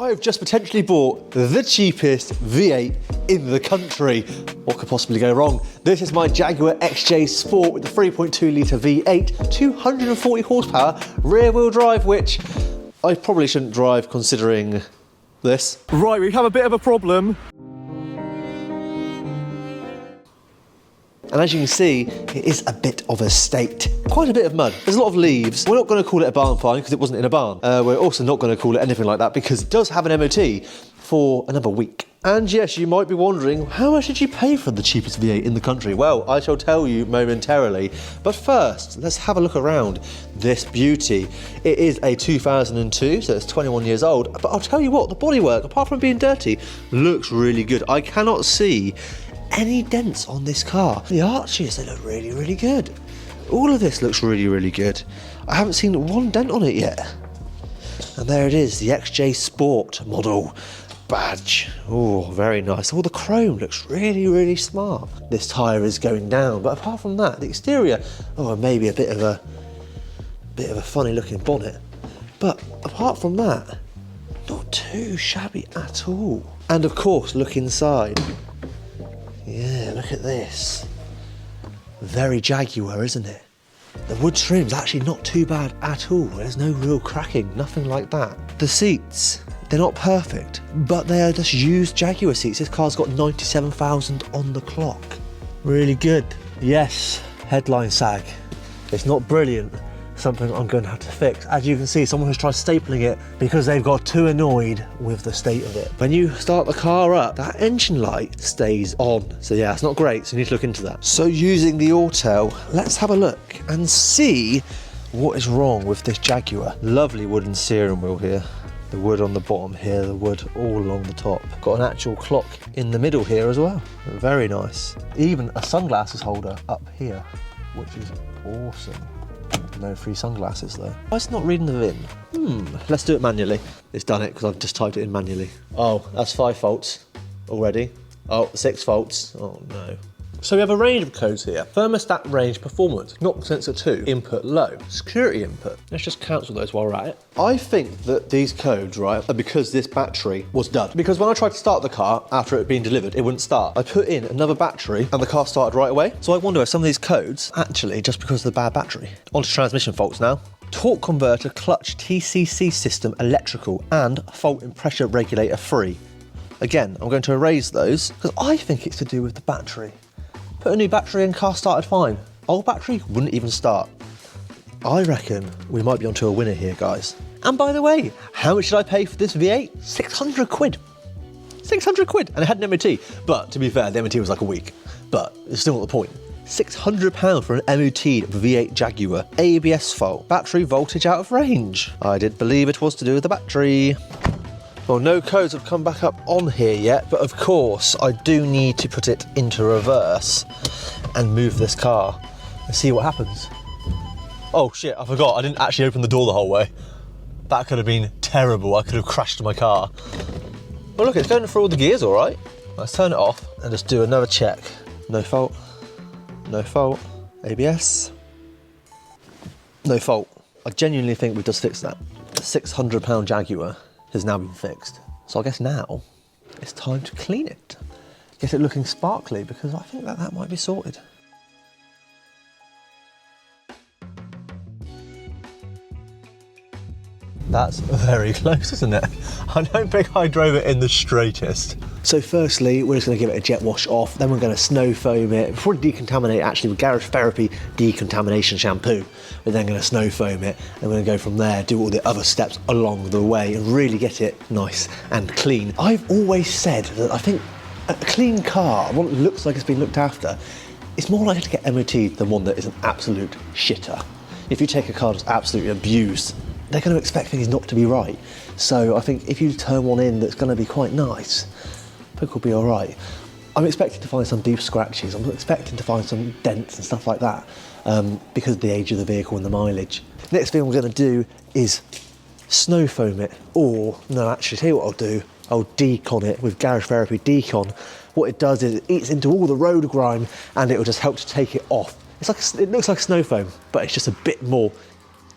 I've just potentially bought the cheapest V8 in the country. What could possibly go wrong? This is my Jaguar XJ Sport with the 3.2 litre V8, 240 horsepower, rear wheel drive, which I probably shouldn't drive considering this. Right, we have a bit of a problem. And as you can see, it is a bit of a state. Quite a bit of mud. There's a lot of leaves. We're not going to call it a barn find because it wasn't in a barn. We're also not going to call it anything like that because it does have an MOT for another week. And yes, you might be wondering, how much did you pay for the cheapest V8 in the country? Well, I shall tell you momentarily. But first, let's have a look around this beauty. It is a 2002, so it's 21 years old. But I'll tell you what, the bodywork, apart from being dirty, looks really good. I cannot see any dents on this car. The arches, they look really, really good. All of this looks really, really good. I haven't seen one dent on it yet. And there it is, the XJ Sport model badge. Oh, very nice. All the chrome looks really, really smart. This tyre is going down, but apart from that, the exterior, oh, maybe a bit of a funny looking bonnet. But apart from that, not too shabby at all. And of course, look inside. Yeah, look at this. Very Jaguar, isn't it? The wood trim's actually not too bad at all. There's no real cracking, nothing like that. The seats, they're not perfect, but they are just used Jaguar seats. This car's got 97,000 on the clock. Really good. Yes, headline sag. It's not brilliant. Something I'm going to have to fix. As you can see, someone has tried stapling it because they've got too annoyed with the state of it. When you start the car up, that engine light stays on. So yeah, it's not great, so you need to look into that. So using the auto, let's have a look and see what is wrong with this Jaguar. Lovely wooden steering wheel here. The wood on the bottom here, the wood all along the top. Got an actual clock in the middle here as well. Very nice. Even a sunglasses holder up here, which is awesome. No free sunglasses though. Why is it not reading the VIN? Let's do it manually. It's done it because I've just typed it in manually. Oh, that's 5 faults already. Oh, 6 faults. Oh no. So we have a range of codes here. Thermostat range performance, not sensor 2, input low, security input. Let's just cancel those while we're at it. I think that these codes, right, are because this battery was done. Because when I tried to start the car after it being delivered, it wouldn't start. I put in another battery and the car started right away. So I wonder if some of these codes actually just because of the bad battery. On to transmission faults now. Torque converter, clutch, TCC system, electrical, and fault in pressure regulator free. Again, I'm going to erase those because I think it's to do with the battery. Put a new battery in, car started fine. Old battery wouldn't even start. I reckon we might be onto a winner here, guys. And by the way, how much did I pay for this V8? 600 quid. 600 quid, and it had an MOT. But to be fair, the MOT was like a week. But it's still not the point. £600 for an MOT V8 Jaguar. ABS fault, battery voltage out of range. I did believe it was to do with the battery. Well, no codes have come back up on here yet, but of course I do need to put it into reverse and move this car and see what happens. Oh shit, I forgot, I didn't actually open the door the whole way. That could have been terrible, I could have crashed my car. Well look, it's going through all the gears all right. Let's turn it off and just do another check. No fault, no fault, ABS, no fault. I genuinely think we've just fixed that. The £600 Jaguar has now been fixed. So I guess now it's time to clean it. Get it looking sparkly because I think that might be sorted. That's very close, isn't it? I don't think I drove it in the straightest. So firstly, we're just going to give it a jet wash off, then we're going to snow foam it. Before we decontaminate, actually with Garage Therapy decontamination shampoo, we're then going to snow foam it, and we're going to go from there, do all the other steps along the way and really get it nice and clean. I've always said that I think a clean car, one that looks like it's been looked after, it's more likely to get MOT'd than one that is an absolute shitter. If you take a car that's absolutely abused, they're going to expect things not to be right. So I think if you turn one in that's going to be quite nice, I think will be all right. I'm expecting to find some deep scratches. I'm expecting to find some dents and stuff like that because of the age of the vehicle and the mileage. Next thing I'm going to do is snow foam it, or no, actually, tell you what I'll do. I'll decon it with Garage Therapy Decon. What it does is it eats into all the road grime and it will just help to take it off. It's like it looks like snow foam, but it's just a bit more,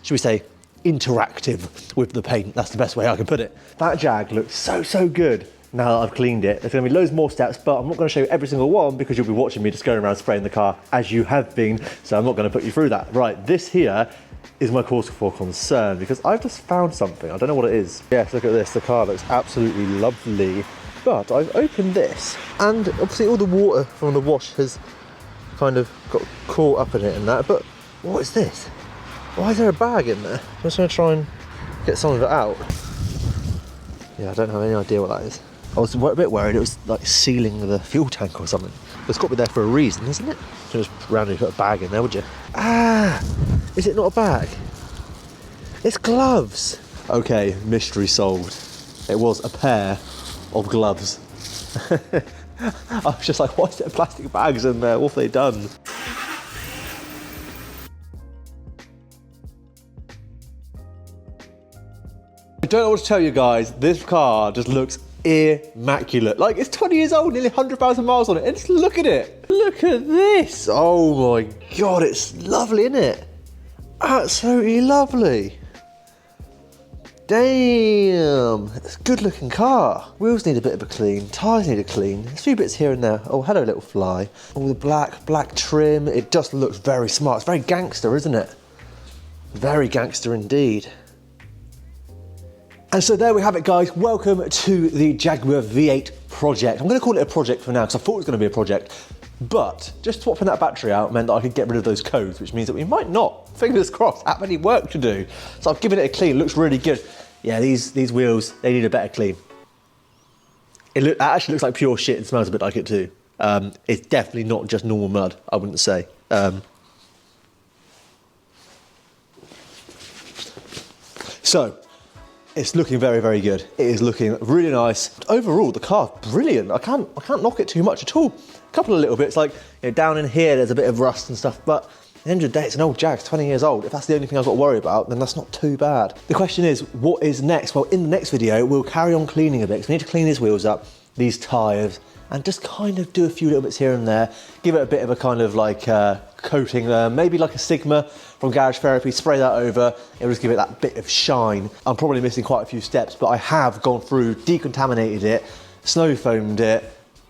should we say, interactive with the paint. That's the best way I can put it. That Jag looks so good. Now that I've cleaned it, there's going to be loads more steps, but I'm not going to show you every single one because you'll be watching me just going around spraying the car as you have been, so I'm not going to put you through that. Right, this here is my cause for concern because I've just found something. I don't know what it is. Yes, look at this. The car looks absolutely lovely, but I've opened this and obviously all the water from the wash has kind of got caught up in it and that, but what is this? Why is there a bag in there? I'm just going to try and get some of it out. Yeah, I don't have any idea what that is. I was a bit worried it was like sealing the fuel tank or something. It's got to be there for a reason, isn't it? You just randomly put a bag in there, would you? Ah! Is it not a bag? It's gloves! Okay, mystery solved. It was a pair of gloves. I was just like, why is there plastic bags in there? What have they done? I don't know what to tell you guys. This car just looks immaculate. Like, it's 20 years old, nearly 100,000 miles on it, and just look at it. Look at this. Oh my God, it's lovely, isn't it? Absolutely lovely. Damn, it's a good looking car. Wheels need a bit of a clean, tyres need a clean. There's a few bits here and there. Oh, hello little fly. All the black trim. It just looks very smart. It's very gangster, isn't it? Very gangster indeed. And so there we have it, guys. Welcome to the Jaguar V8 project. I'm going to call it a project for now because I thought it was going to be a project, but just swapping that battery out meant that I could get rid of those codes, which means that we might not, fingers crossed, have any work to do. So I've given it a clean. It looks really good. Yeah, these wheels, they need a better clean. It actually looks like pure shit and smells a bit like it too. It's definitely not just normal mud, I wouldn't say. So, it's looking very, very good. It is looking really nice. Overall, the car's brilliant. I can't knock it too much at all. A couple of little bits, like down in here, there's a bit of rust and stuff, but at the end of the day, it's an old Jag, it's 20 years old. If that's the only thing I've got to worry about, then that's not too bad. The question is, what is next? Well, in the next video, we'll carry on cleaning a bit, because we need to clean these wheels up, these tyres, and just kind of do a few little bits here and there, give it a bit of a kind of like coating, maybe like a Sigma from Garage Therapy, spray that over, it'll just give it that bit of shine. I'm probably missing quite a few steps, but I have gone through, decontaminated it, snow foamed it,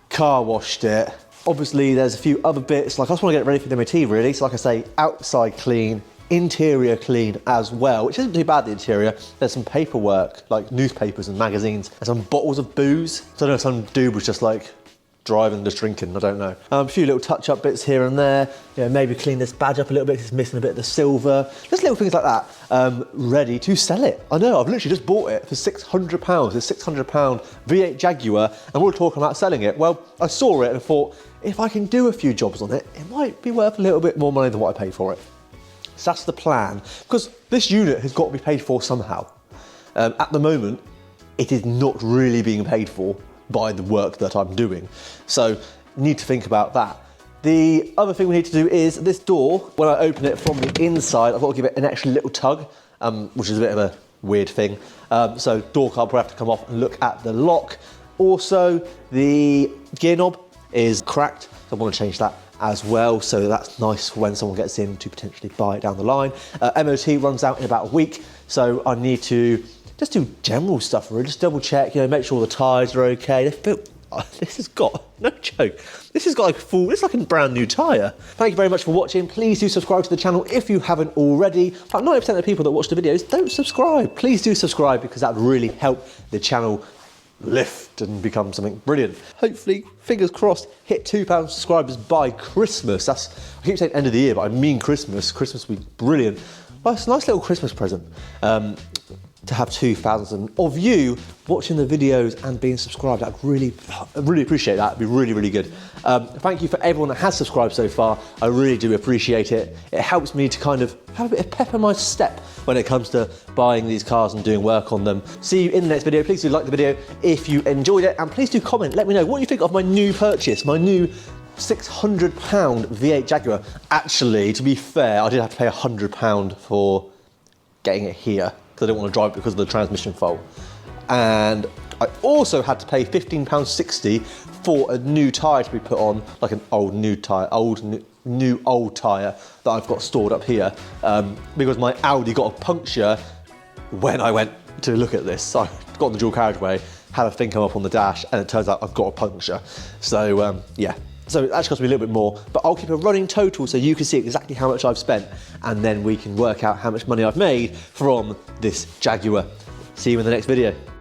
car washed it. Obviously there's a few other bits, like I just want to get it ready for the MOT really, so like I say, outside clean, interior clean as well, which isn't too bad, the interior. There's some paperwork, like newspapers and magazines, and some bottles of booze. So I don't know, some dude was just like driving, just drinking, I don't know. A few little touch-up bits here and there, maybe clean this badge up a little bit, it's missing a bit of the silver, just little things like that, ready to sell it. I know, I've literally just bought it for £600, it's £600 V8 Jaguar, and we're talking about selling it. Well, I saw it and thought, if I can do a few jobs on it, it might be worth a little bit more money than what I paid for it. So that's the plan, because this unit has got to be paid for somehow. At the moment, it is not really being paid for by the work that I'm doing. So need to think about that. The other thing we need to do is this door, when I open it from the inside, I've got to give it an extra little tug, which is a bit of a weird thing. So door card will have to come off and look at the lock. Also, the gear knob is cracked, so I want to change that as well, so that's nice for when someone gets in to potentially buy it down the line. MOT runs out in about a week, so I need to just do general stuff really, just double check, make sure the tyres are okay. This has got, no joke, this has got like it's like a brand new tyre. Thank you very much for watching. Please do subscribe to the channel if you haven't already. About 90% of the people that watch the videos don't subscribe. Please do subscribe because that would really help the channel lift and become something brilliant. Hopefully, fingers crossed, hit 2,000 subscribers by Christmas. I keep saying end of the year, but I mean Christmas. Christmas would be brilliant. Well, it's a nice little Christmas present. To have 2,000 of you watching the videos and being subscribed. I really appreciate that. It'd be really, really good. Thank you for everyone that has subscribed so far. I really do appreciate it. It helps me to kind of have a bit of pep in my step when it comes to buying these cars and doing work on them. See you in the next video. Please do like the video if you enjoyed it, and please do comment. Let me know what you think of my new purchase, my new £600 V8 Jaguar. Actually, to be fair, I did have to pay £100 for getting it here, because I didn't want to drive it because of the transmission fault. And I also had to pay £15.60 for a new tyre to be put on, like an old new tyre, old tyre that I've got stored up here, because my Audi got a puncture when I went to look at this. So I got on the dual carriageway, had a thing come up on the dash, and it turns out I've got a puncture. So yeah. So it actually cost me a little bit more, but I'll keep a running total so you can see exactly how much I've spent, and then we can work out how much money I've made from this Jaguar. See you in the next video.